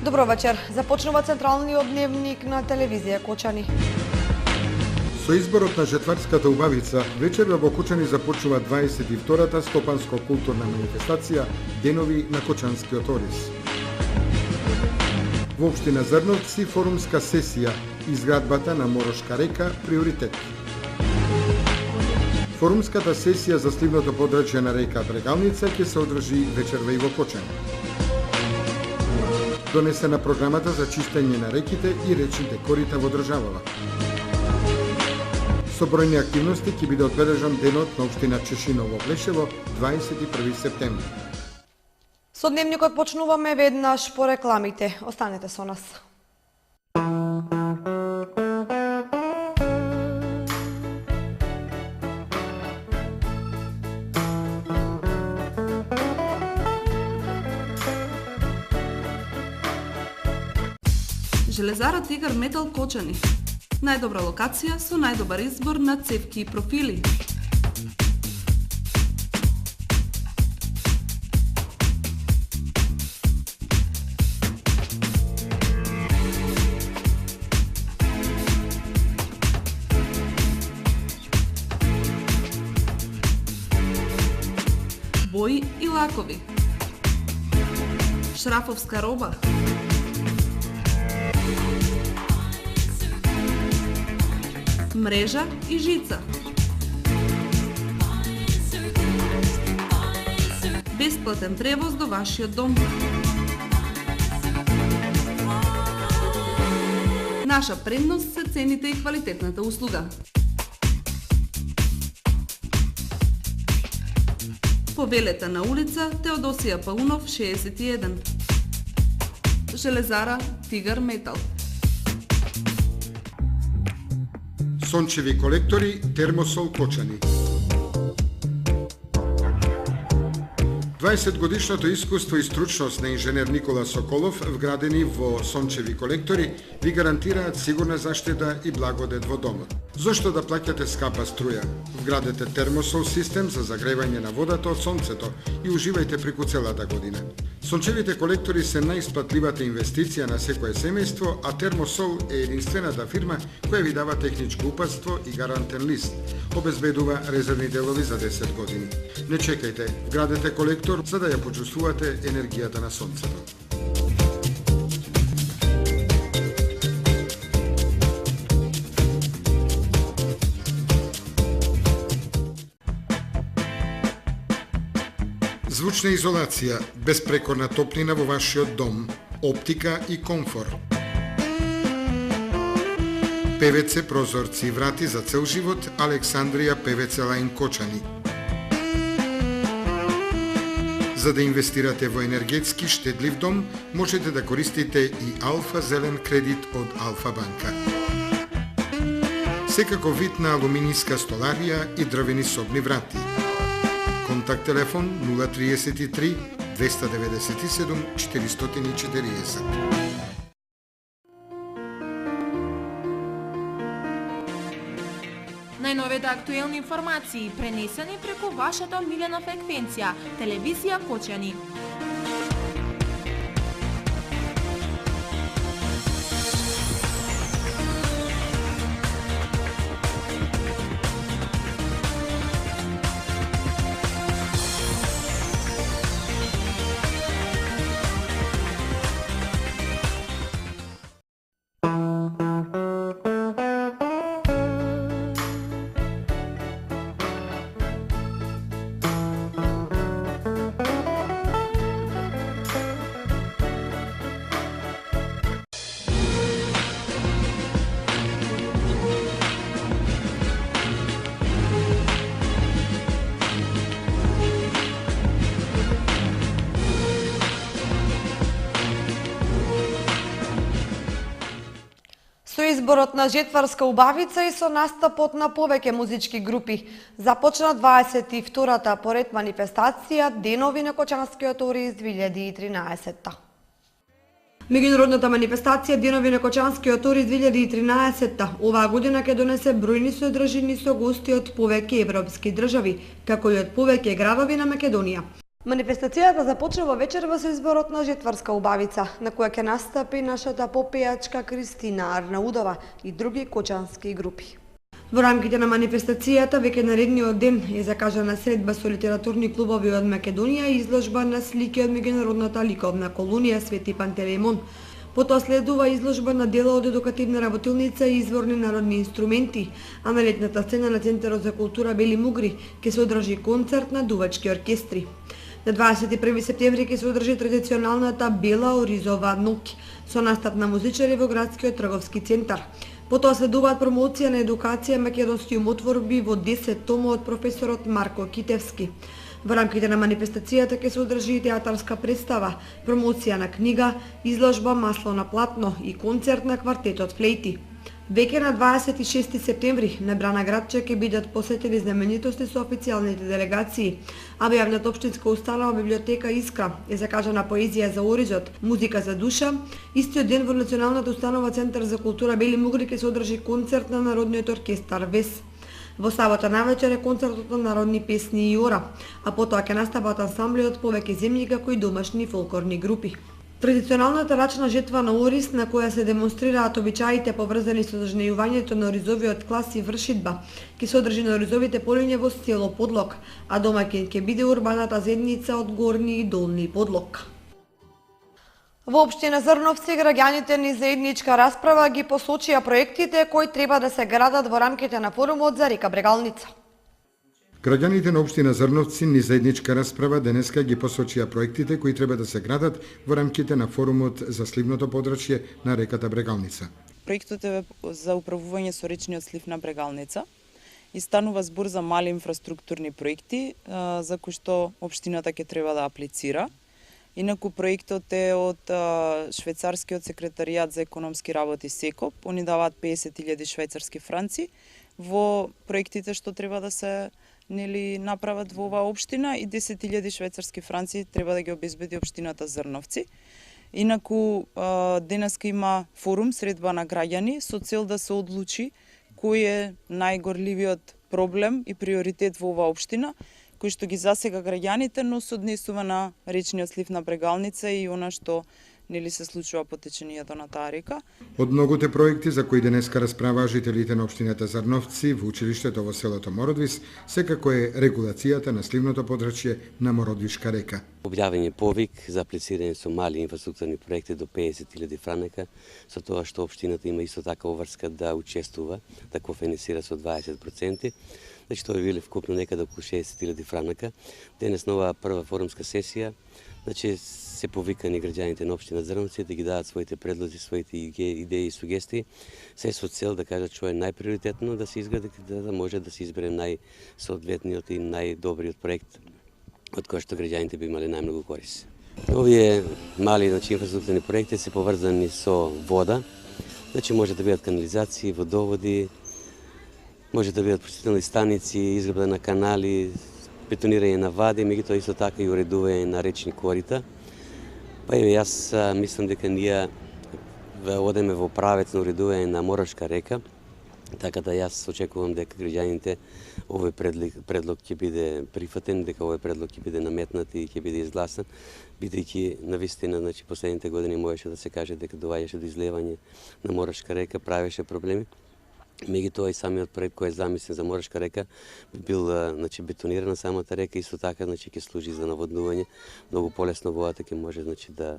Добро вечер. Започнува централниот дневник на телевизија Кочани. Со изборот на жетварската убавица, вечерва во Кочани започнува 22-та стопанско-културна манифестација Денови на Кочанскиот ориз. Во општина Зрновци форумска сесија Изградбата на Морошка река приоритет. Форумската сесија за сливното подрачје на река Брегалница ќе се одржи вечерва и во Кочани. Донесена програмата за чистење на реките и речните корита во државава. Со бројни активности ќе биде одбележан денот на општина Чешиново Блешево 21 септември. Со дневникот почнуваме веднаш по рекламите. Останете со нас. Железара Тигар Метал Кочани. Најдобра локација со најдобар избор на цевки и профили. Бои и лакови. Шрафовска роба. Мрежа и жица. Бесплатен превоз до вашиот дом. Наша предност се цените и квалитетната услуга. Повелете на улица Теодосија Паунов 61. Железара Тигар Метал. Сончеви колектори Термосол Кочани. 20-годишното искуство и стручност на инженер Никола Соколов, вградени во сончеви колектори, ви гарантираат сигурна заштита и благодет во домот. Зошто да плаќате скапа струја? Вградете Термосол систем за загревање на водата од сонцето и уживајте преку целата година. Сончевите колектори се најисплатливата инвестиција на секое семејство, а Термосол е единствената фирма која ви дава техничко упатство и гарантен лист. Обезбедува резервни делови за 10 години. Не чекајте, вградете колектор за да ја почувствувате енергијата на сонцето. Звучна изолација, безпрекорна топлина во вашиот дом, оптика и комфор. ПВЦ прозорци и врати за цел живот, Александрија ПВЦ Лајн Кочани. За да инвестирате во енергетски штедлив дом, можете да користите и Алфа Зелен кредит од Алфа банка. Секако вид на алуминијска столарија и дрвени собни врати. Контакт телефон 033 297 440. Најновите актуелни информации пренесени преку вашата омилена фреквенција, телевизија Кочани. Со изборот на жетварска убавица и со настапот на повеќе музички групи, започна 22-та поред манифестација Денови на Кочанскиот ориз 2013. Меѓународната манифестација Денови на Кочанскиот ориз 2013 оваа година ќе донесе бројни содржини со гости од повеќе европски држави, како и од повеќе градови на Македонија. Манифестацијата започнува вечерва со изборот на жетварска убавица, на која ќе настапи нашата попејачка Кристина Арнаудова и други кочански групи. Во рамките на манифестацијата веќе наредниот ден е закажана средба со литературни клубови од Македонија и изложба на слики од меѓународната ликовна колонија Свети Пантелеймон. Потоа следува изложба на дела од едукативна работилница и изворни народни инструменти, а на летната сцена на Центарот за култура Бели Мугри ќе се одржи концерт на дувачки оркестри. На 21 септември ќе се одржи традиционалната Бела Оризова ноќ со настап на музичари во градскиот трговски центар. Потоа следуваат промоција на едукација македонски умотворби во 10 тома од професорот Марко Китевски. Во рамките на манифестацијата ќе се одржи и театарска представа, промоција на книга, изложба масло на платно и концерт на квартетот флејти. Веќе на 26 септември на Брана градче ќе бидат посетени знаменитости со официјалните делегации, а во јавната општинска установа библиотека Искра е закажана поезија за оризот, музика за душа. Истиот ден во националната установа Центар за култура Бели Мугри ќе се одржи концерт на Народниот оркестар ВЕС. Во сабота навечер е концертот на народни песни и ора, а потоа ќе настапат ансамбли од повеќе земји како и домашни фолклорни групи. Традиционалната рачна жетва на ориз, на која се демонстрираат обичаите поврзани со зажнејувањето на оризовиот клас и вршидба, ќе се одржи на оризовите полиња во село Подлог, а домаќин ќе биде урбаната заедница од Горни и Долни Подлог. Во општина Зрновци граѓаните низ заедничка расправа ги посочија проектите кои треба да се градат во рамките на форумот за река Брегалница. Граѓаните на општина Зрновци низ заедничка расправа денеска ги посочија проектите кои треба да се градат во рамките на форумот за сливното подрачје на реката Брегалница. Проектот е за управување со речниот слив на Брегалница и станува збор за мали инфраструктурни проекти за кои што општината ќе треба да аплицира. Инаку проектот е од швајцарскиот секретаријат за економски работи СЕКОП. Они даваат 50.000 швајцарски франци во проектите што треба да се направат во оваа општина и 10.000 швајцарски франци треба да ги обезбеди општината Зрновци. Инаку денеска има форум средба на граѓани со цел да се одлучи кој е најгорливиот проблем и приоритет во оваа општина, кој што ги засега граѓаните, но се однесува на речниот слив на Брегалница и она што се случува по течението на таа река. Од многуте проекти за кои денеска расправаа жителите на општината Зрновци во училиштето во селото Мородвис, секако е регулацијата на сливното подрачје на Мородвишка река. Објавен е повик за аплицирање со мали инфраструктурни проекти до 50.000 франека, со тоа што општината има исто така обврска да учествува, да кофинансира со 20%. Значи тоа биле вкупно некаде околу 60.000 франека. Денес на оваа прва форумска сесија, значи се повикани граѓаните на општина Зрновци да ги дадат своите предлози, своите идеи и сугестии, се со цел да кажат што е најприоритетно да се изгради, да може да се избере најсоодветниот и најдобриот проект од кој што граѓаните би имале најмногу корис. Овие мали инфраструктурни проекти се поврзани со вода, значи може да бидат канализации, водоводи, може да бидат прочистителни станици, изградба на канали, бетонирање на вади, меѓутоа исто така и уредување на речни корита. Па еве, јас мислам дека ние одеме во правец на уредување на Морошка река, така да јас очекувам дека граѓаните овој предлог ќе биде прифатен, дека овој предлог ќе биде наметнат и ќе биде изгласен, бидејќи навистина, значи последните години можеше да се каже дека доаѓаше до излевање на Морошка река, правеше проблеми. Меѓутоа и самиот проект кој е замислен за Морошка река бил бетонирана самата река, исто така ќе служи за наводнување, многу полесно водата ќе може да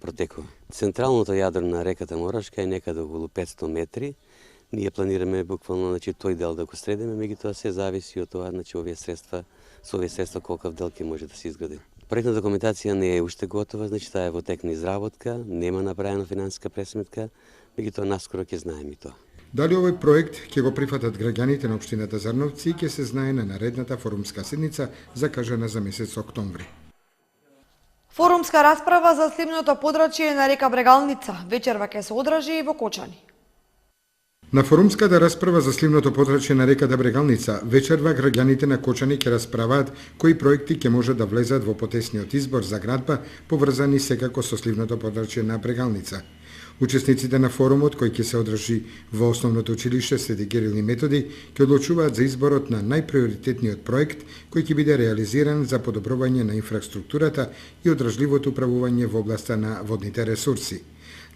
протекува. Централното јадро на реката Морошка е некаде околу 500 метри. Ние планираме буквално тој дел да го средиме, меѓутоа се зависи од тоа со овие средства колкав дел ќе може да се изгради. Проектна документација не е уште готова, таа е во тек на изработка, нема направена финансиска пресметка, меѓутоа наскоро ќе знаеме и тоа. Дали овој проект ќе го прифатат граѓаните на општината Зрновци ќе се знае на наредната форумска седница закажана за месец октомври. Форумска расправа за сливното подрачје на река Брегалница вечерва ќе се одржи и во Кочани. На форумската расправа за сливното подрачје на реката Брегалница, вечерва граѓаните на Кочани ќе расправаат кои проекти ќе може да влезат во потесниот избор за градба, поврзани секако со сливното подрачје на Брегалница. Учесниците на форумот, кој ќе се одржи во Основното училиште Свети Кирил и Методи, ќе одлучуваат за изборот на најприоритетниот проект кој ќе биде реализиран за подобрување на инфраструктурата и одржливото управување во областа на водните ресурси.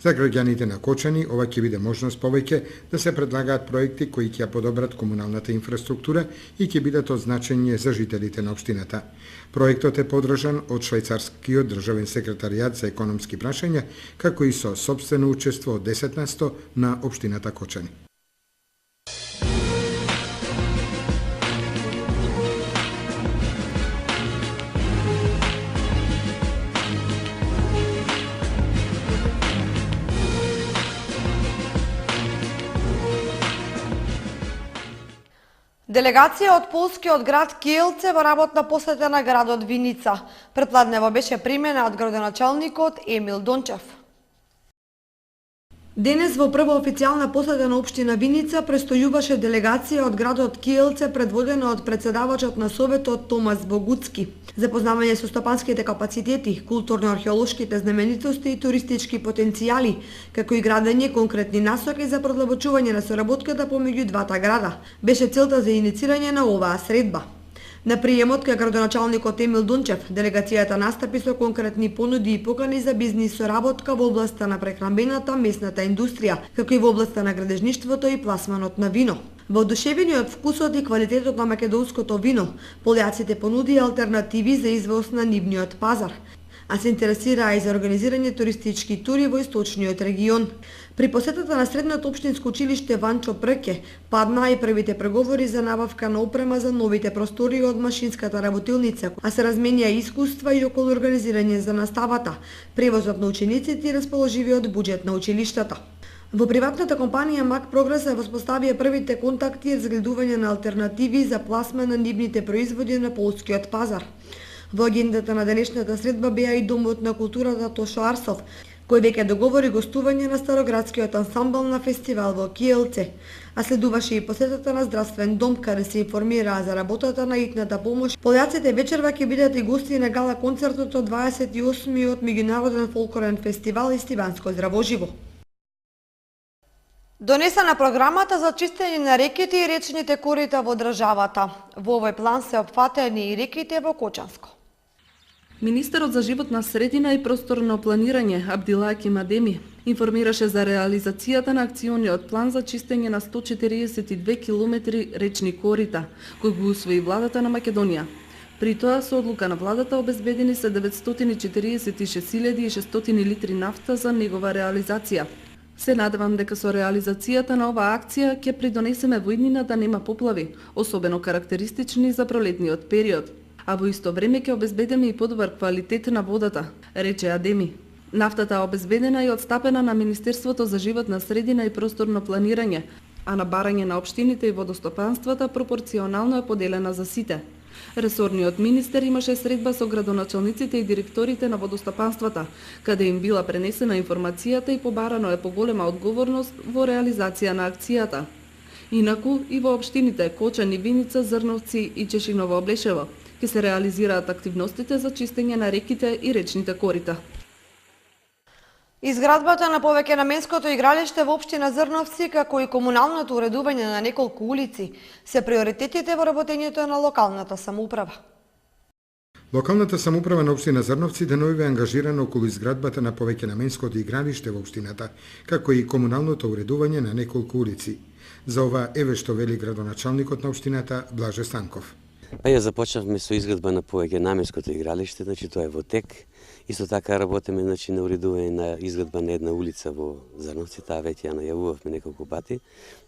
За граѓаните на Кочани, ова ќе биде можност повеќе да се предлагаат проекти кои ќе подобрат комуналната инфраструктура и ќе бидат од значење за жителите на општината. Проектот е подржан од швајцарскиот државен секретаријат за економски прашања, како и со сопствено учество од 10% на општината Кочани. Делегација од полскиот град Киелце во работна посета на градот Виница. Претладнево беше примена од градоначалникот Емил Дончев. Денес во прва официјална посета на општина Виница престојуваше делегација од градот Киелце предводена од председавачот на Советот Томас Богуцки. Запознавање со стопанските капацитети, културно-археолошките знаменитости и туристички потенцијали, како и градење конкретни насоки за продлабочување на соработката помеѓу двата града, беше целта за иницирање на оваа средба. На приемот кај градоначалникот Емил Дончев, делегацијата настапи со конкретни понуди и покани за бизнис соработка во областа на прехранбената месната индустрија, како и во областа на градежништвото и пласманот на вино. Воодушевени од вкусот и квалитетот на македонското вино, полјаците понуди алтернативи за извоз на нивниот пазар, а се интересираа и за организирање туристички тури во источниот регион. При посетата на Средното општинско училиште Ванчо Прке паднаа и првите преговори за набавка на опрема за новите простори од машинската работилница, а се разменија искуства и околу организирање за наставата, превозот на учениците и расположивиот буџет на училиштата. Во приватната компанија Мак Прогрес се воспоставија првите контакти за гледување на алтернативи за пласма на нивните производи на полскиот пазар. Во агендата на денешната средба беа и Домот на културата Тошо Арсов, кој веќе договори гостување на Староградскиот ансамбл на фестивал во Киелце, а следуваше и посетата на здравствен дом, каде се информираа за работата на итната помош. Полјаците вечерва ќе бидат и гости на гала концертот од 28-миот меѓународен фолклорен фестивал Истиванско здравоживо. Донесена програмата за чистење на реките и речните корита во државата. Во овој план се опфатени и реките во Кочанско. Министерот за животна средина и просторно планирање Абдилаки Мадеми информираше за реализацијата на акциониот план за чистење на 142 километри речни корита, кој го усвои владата на Македонија. При тоа со одлука на владата обезбедени се 946.600 литри нафта за негова реализација. Се надевам дека со реализацијата на оваа акција ќе придонесеме во иднина да нема поплави, особено карактеристични за пролетниот период, а во исто време ќе обезбедиме и подобар квалитет на водата, рече Адеми. Нафтата е обезбедена и одстапена на Министерството за животна средина и просторно планирање, а на барање на општините и водостопанствата пропорционално е поделена за сите. Ресорниот министер имаше средба со градоначалниците и директорите на водостопанствата, каде им била пренесена информацијата и побарано е поголема одговорност во реализација на акцијата. Инаку и во општините Кочани, Виница, Зрновци и Чешиново Облешево ќе се реализираат активностите за чистење на реките и речните корита. Изградбата на повеќенаменското игралиште во општина Зрновци, како и комуналното уредување на неколку улици, се приоритетите во работењето на локалната самоуправа. Локалната самоуправа на општина Зрновци деновиве ангажирана околу изградбата на повеќенаменското игралиште во општината, како и комуналното уредување на неколку улици. За ова еве што вели градоначалникот на општината Блаже Станков. Па ја започнавме со изградба на повеќенаменското игралиште, значи тоа е во тек. Исто така работиме на уредување на изградба на една улица во Зрновци, таа веќе ја најавувавме неколку пати.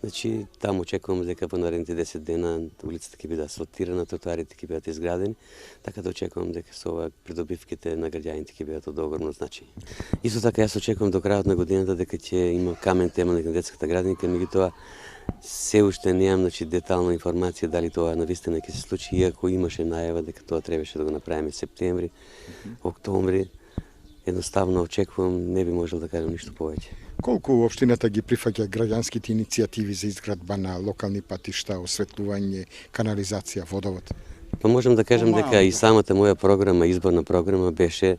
Значи таму очекувам дека во наредните 10 дена улицата ќе биде асфалтирана, тротоарите ќе бидат изградени, така да очекувам дека со ова придобивките на граѓаните ќе бидат од огромно значење. Исто така јас очекувам до крајот на годината дека ќе има камен темелник на детската градинка, меѓутоа се уште немам детална информација дали тоа навистина ќе се случи, иако имаше најава дека тоа требаше да го направиме септември, октомври. едноставно очекувам, не би можел да кажам ништо повеќе. Колку општината ги прифаќа граѓанските иницијативи за изградба на локални патишта, осветлување, канализација, водовод? Па можам да кажам дека и самата моја програма, изборна програма, беше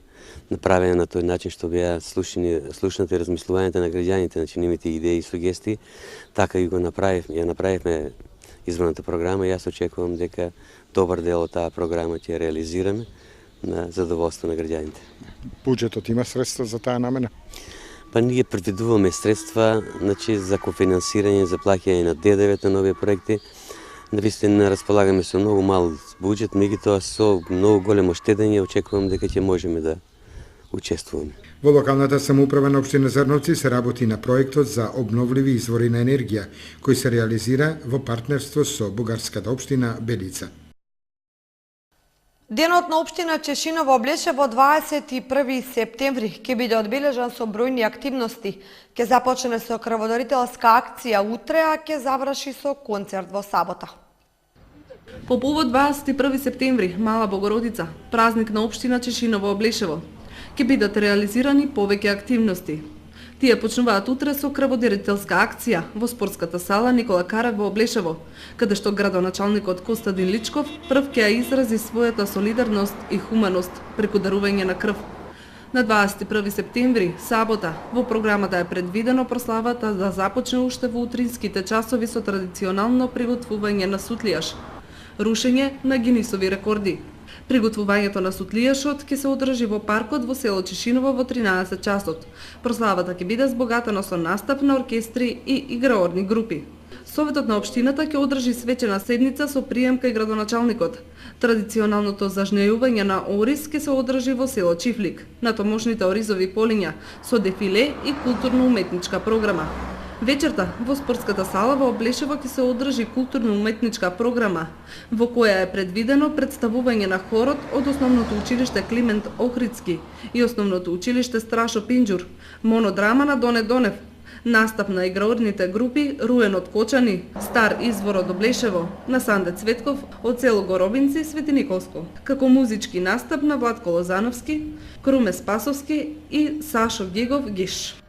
направена на тој начин што беа слушнати размислувањата на граѓаните, значи нивните идеи и сугестии, така и ја направивме изборната програма и јас очекувам дека добар дел од таа програма ќе реализираме на задоволство на граѓаните. Буџетот има средства за таа намена? Па ние предвидуваме средства, значи за кофинансирање, за плаќање на ДДВ на нови проекти. Навистина располагаме со многу мал буџет, меѓутоа со многу големо штедење очекувам дека ќе можеме да учествуваме. Во локалната самоуправа на општина Зрновци се работи на проектот за обновливи извори на енергија, кој се реализира во партнерство со бугарската општина Белица. Денот на општина Чешиново облеше во 21 септември, ќе биде одбележан со бројни активности. Ќе започне со крводарителска акција утре, а ќе заврши со концерт во сабота. По повод 21 септември, Мала Богородица, празник на општина Чешиново облешево, ќе бидат реализирани повеќе активности. Тие почнуваат утре со крводарителска акција во спортската сала Никола Карев во Облешево, каде што градоначалникот Костадин Личков прв ќе ја изрази својата солидарност и хуманост преку дарување на крв. На 21 септември, сабота, во програмата е предвидено прославата да започне уште во утринските часови со традиционално приготвување на сутлијаш, рушење на Гинисови рекорди. Приготвувањето на сутлијашот ќе се одржи во паркот во село Чешиново во 13 часот. Прославата ќе биде збогатена со настап на оркестри и играорни групи. Советот на општината ќе одржи свечена седница со прием кај градоначалникот. Традиционалното зажнејување на ориз ќе се одржи во село Чифлик, на томошните оризови полиња, со дефиле и културно-уметничка програма. Вечерта во спортската сала во Облешево ќе се одржи културно-уметничка програма, во која е предвидено представување на хорот од Основното училиште Климент Охридски и Основното училиште Страшо Пинџур, монодрама на Доне Донев, настап на играорните групи Руен од Кочани, Стар извор од Облешево, на Санде Цветков од село Горобинци, Свети Николско, како музички настап на Владко Лозановски, Круме Спасовски и Сашо Гегов Гиш.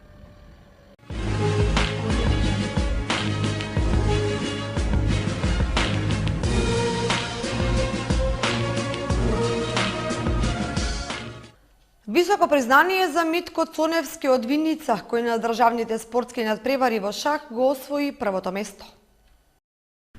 Високо признание за Митко Цоневски од Виница, кој на државните спортски надпревари во шах го освои првото место.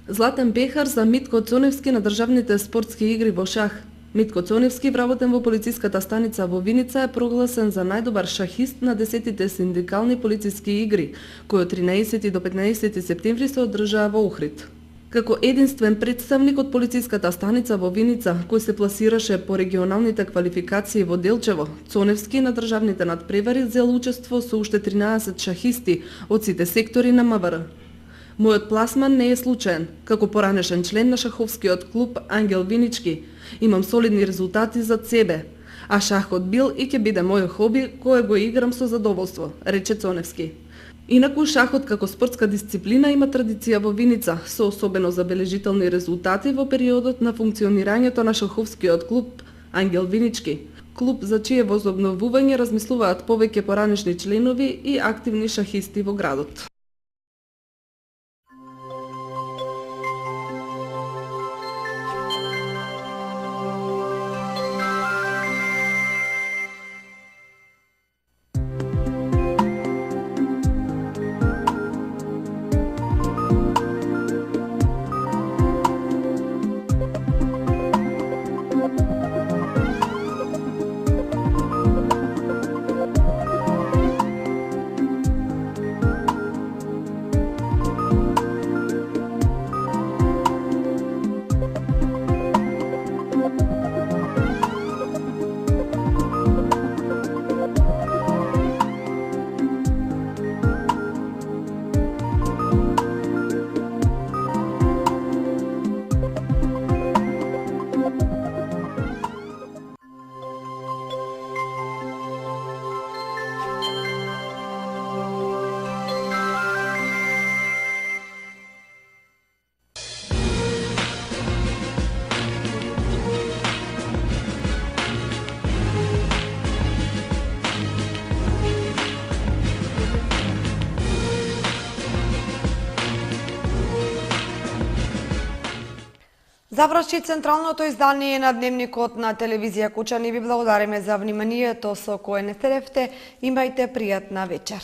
Златен пехар за Митко Цоневски на државните спортски игри во шах. Митко Цоневски, вработен во полициската станица во Виница, е прогласен за најдобар шахист на 10-тите синдикални полициски игри, кои од 13 до 15 септември се одржаа во Охрид. Како единствен представник од полициската станица во Виница, кој се пласираше по регионалните квалификации во Делчево, Цоневски на државните надпревари зел учество со уште 13 шахисти од сите сектори на МВР. Мојот пласман не е случаен. Како поранешен член на шаховскиот клуб Ангел Винички, имам солидни резултати зад себе, а шахот бил и ќе биде мој хоби кое го играм со задоволство, рече Цоневски. Инаку шахот како спортска дисциплина има традиција во Виница, со особено забележителни резултати во периодот на функционирањето на шаховскиот клуб Ангел Винички, клуб за чие возобновување размислуваат повеќе поранешни членови и активни шахисти во градот. Заврши централното издание на Дневникот на телевизија Кучани. Ви благодариме за вниманието со кое не стеревте. Имајте пријатна вечер.